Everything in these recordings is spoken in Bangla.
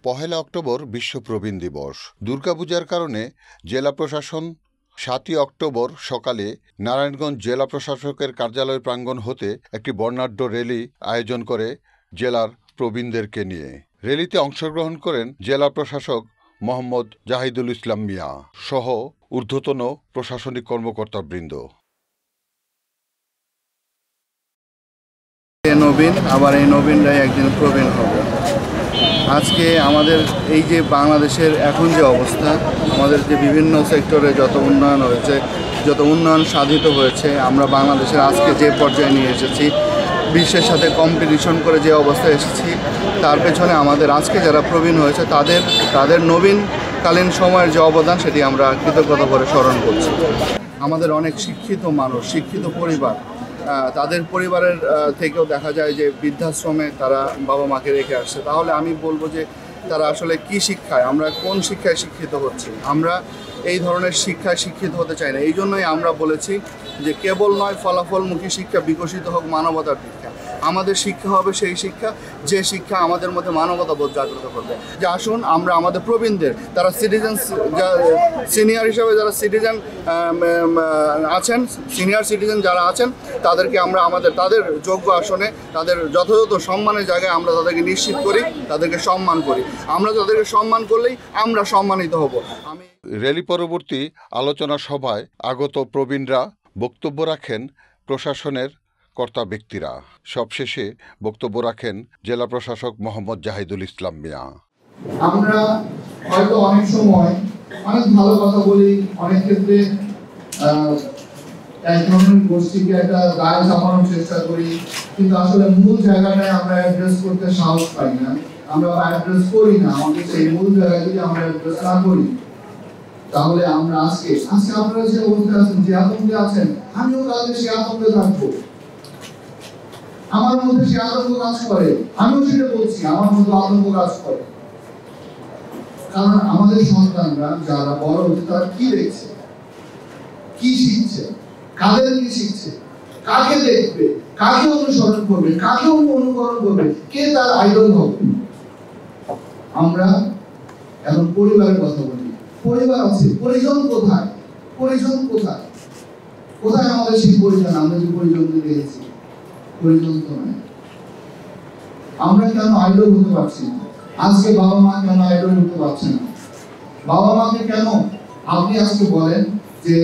১ অক্টোবর বিশ্ব প্রবীণ দিবস। দুর্গাপূজার কারণে জেলা প্রশাসন ৭ অক্টোবর সকালে নারায়ণগঞ্জ জেলা প্রশাসকের কার্যালয় প্রাঙ্গণ হতে একটি বর্ণাঢ্য র্যালি আয়োজন করে জেলার প্রবীণদেরকে নিয়ে। র্যালিতে অংশগ্রহণ করেন জেলা প্রশাসক মোহাম্মদ জাহিদুল ইসলাম মিয়া সহ ঊর্ধ্বতন প্রশাসনিক কর্মকর্তাবৃন্দ। নবীন, আবার এই নবীনরাই একদিন প্রবীণ হবে। আজকে আমাদের এই যে বাংলাদেশের এখন যে অবস্থা, আমাদের যে বিভিন্ন সেক্টরে যত উন্নয়ন হয়েছে, যত উন্নয়ন সাধিত হয়েছে, আমরা বাংলাদেশের আজকে যে পর্যায়ে নিয়ে এসেছি, বিশ্বের সাথে কম্পিটিশন করে যে অবস্থায় এসেছি, তার পেছনে আমাদের আজকে যারা প্রবীণ হয়েছে তাদের নবীনকালীন সময়ের যে অবদান, সেটি আমরা কৃতজ্ঞতা করে স্মরণ করছি। আমাদের অনেক শিক্ষিত মানুষ, শিক্ষিত পরিবার, তাদের পরিবারের থেকেও দেখা যায় যে বৃদ্ধাশ্রমে তারা বাবা মাকে রেখে আসছে। তাহলে আমি বলবো যে তারা আসলে কি শিক্ষায়, আমরা কোন শিক্ষায় শিক্ষিত হচ্ছি? আমরা এই ধরনের শিক্ষায় শিক্ষিত হতে চাই না। এই জন্যই আমরা বলেছি যে কেবল নয়, ফলাফলমুখী শিক্ষা, বিকশিত হোক মানবতার শিক্ষা। আমাদের শিক্ষা হবে সেই শিক্ষা যে শিক্ষা আমাদের মধ্যে মানবতাবোধ জাগ্রত করবে। যে আসুন আমরা আমাদের প্রবীণদের, তারা সিনিয়র হিসাবে যারা সিটিজেন আছেন, সিনিয়র সিটিজেন যারা আছেন, তাদেরকে আমরা তাদের যোগ্য আসনে, তাদের যথাযথ সম্মানের জায়গায় আমরা তাদেরকে নিশ্চিত করি, তাদেরকে সম্মান করি। আমরা তাদেরকে সম্মান করলেই আমরা সম্মানিত হব। র্যালি পরবর্তী আলোচনা সভায় আগত প্রবীণরা বক্তব্য রাখেন প্রশাসনের কর্তা ব্যক্তিরা। সবশেষে বক্তব্য রাখেন জেলা প্রশাসক মোহাম্মদ জাহিদুল ইসলাম মিয়া। আমরা হয়তো অনেক সময় অনেক ভালো কথা বলি, অনেক ক্ষেত্রে এক ধরনের গোষ্ঠীকে একটা গায়ে চাপানোর চেষ্টা করি, কিন্তু আসলে মূল জায়গাটায় আমরা অ্যাড্রেস করতে সাহস পাই না, আমরা অ্যাড্রেস করি না। আমাদের সেই মূল জায়গায় যদি আমরা অ্যাড্রেস না করি, তাহলে আমরা আজকে আপনারা যে অবস্থায় আছেন, যে আতঙ্কে আছেন, আমিও কালকে সেই আতঙ্কে থাকবো। আমার মধ্যে সেই আতঙ্ক কাজ করে, আমিও সেটা বলছি, আমার মধ্যে আতঙ্ক কাজ করে। কারণ আমাদের সন্তানরা যারা বড় হচ্ছে, তারা কি দেখছে, কি শিখছে, কাদের কি শিখছে, কাকে দেখবে, কাকে অনুসরণ করবে, কাকে অনুকরণ করবে, কে তার আইডল হবে। আমরা এখন পরিবারের কথা বলি। পরিবার আছে, পরিজন কোথায়? পরিজন কোথায়? কোথায় আমাদের সেই পরিজন? আমরা যে পরিজন দেখেছি, পরিজন তো নাই। আমরা কেন আইডল হতে পারছি না? আজকে বাবা মা কেন আইডল হতে পারছে না? বাবা মাকে কেন আপনি আজকে বলেন যে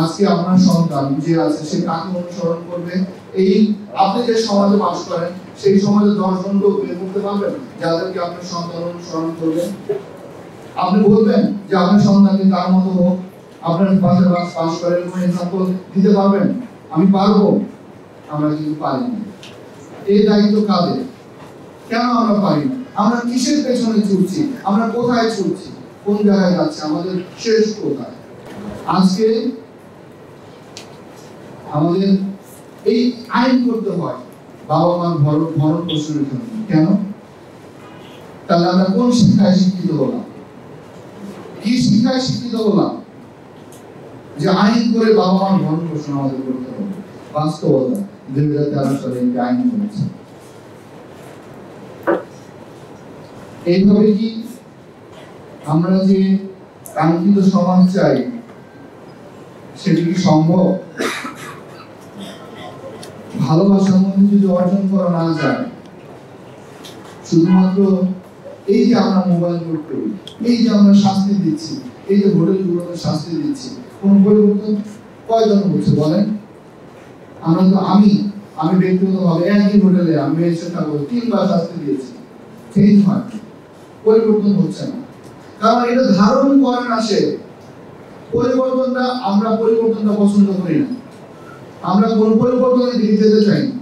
আজকে আপনার সন্তান যে আছে, সে কাকে অনুসরণ করবে? এই আপনি যে সমাজে বাস করেন, সেই সমাজে 10 জন লোক বের করতে পারবেন যাদেরকে আপনার সন্তান অনুসরণ করবে? আপনি বলবেন যে আপনার সন্তানকে তার মতো হোক, আপনার বাসায় বাস করে এরকম এক্সাম্পল দিতে পারবেন? আমি পারবো? আমরা কিন্তু পারি না। এই দায়িত্ব কাদের? কেন আমরা পারি না? আমরা কিসের পেছনে ছুটছি? আমরা কোথায় ছুটছি? কোন জায়গায় যাচ্ছে? আমাদের শেষ কোথায়? আজকে আমাদের এই আইন করতে হয় বাবা মার ভরণ পোষণের জন্য। কেন? তাহলে আমরা কোন শিক্ষায় শিক্ষিত হলাম? কি শিক্ষায় শিক্ষিত হলাম যে আইন করে বাবা মার ভরণ পোষণ আমাদের করতে হবে? বাস্তবতা 2013 সালে আইন করেছে। এইভাবে কি আমরা যে কাঙ্ক্ষিত সমাজ চাই, সেটি কি সম্ভব? ভালোবাসার মধ্যে যদি অর্জন করা না যায়, শুধুমাত্র এই যে আমরা মোবাইল কোড করি, এই যে আমরা শাস্তি দিচ্ছি, এই যে হোটেলগুলোতে শাস্তি দিচ্ছি, কোন পরিবর্তন কয়জন হচ্ছে বলেন? আমরা তো আমি ব্যক্তিগতভাবে একই হোটেলে আমি এসে থাকবো 3 বার শাস্তি দিয়েছি, চেঞ্জ হয়, পরিবর্তন হচ্ছে না। কারণ এটা ধারণ করে না সে পরিবর্তনটা। আমরা পরিবর্তনটা পছন্দ করি না, আমরা কোন পরিবর্তনের দিকে যেতে চাই না।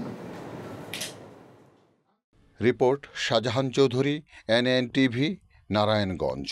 Report Shahjahan Chowdhury, NN TV, Narayanganj.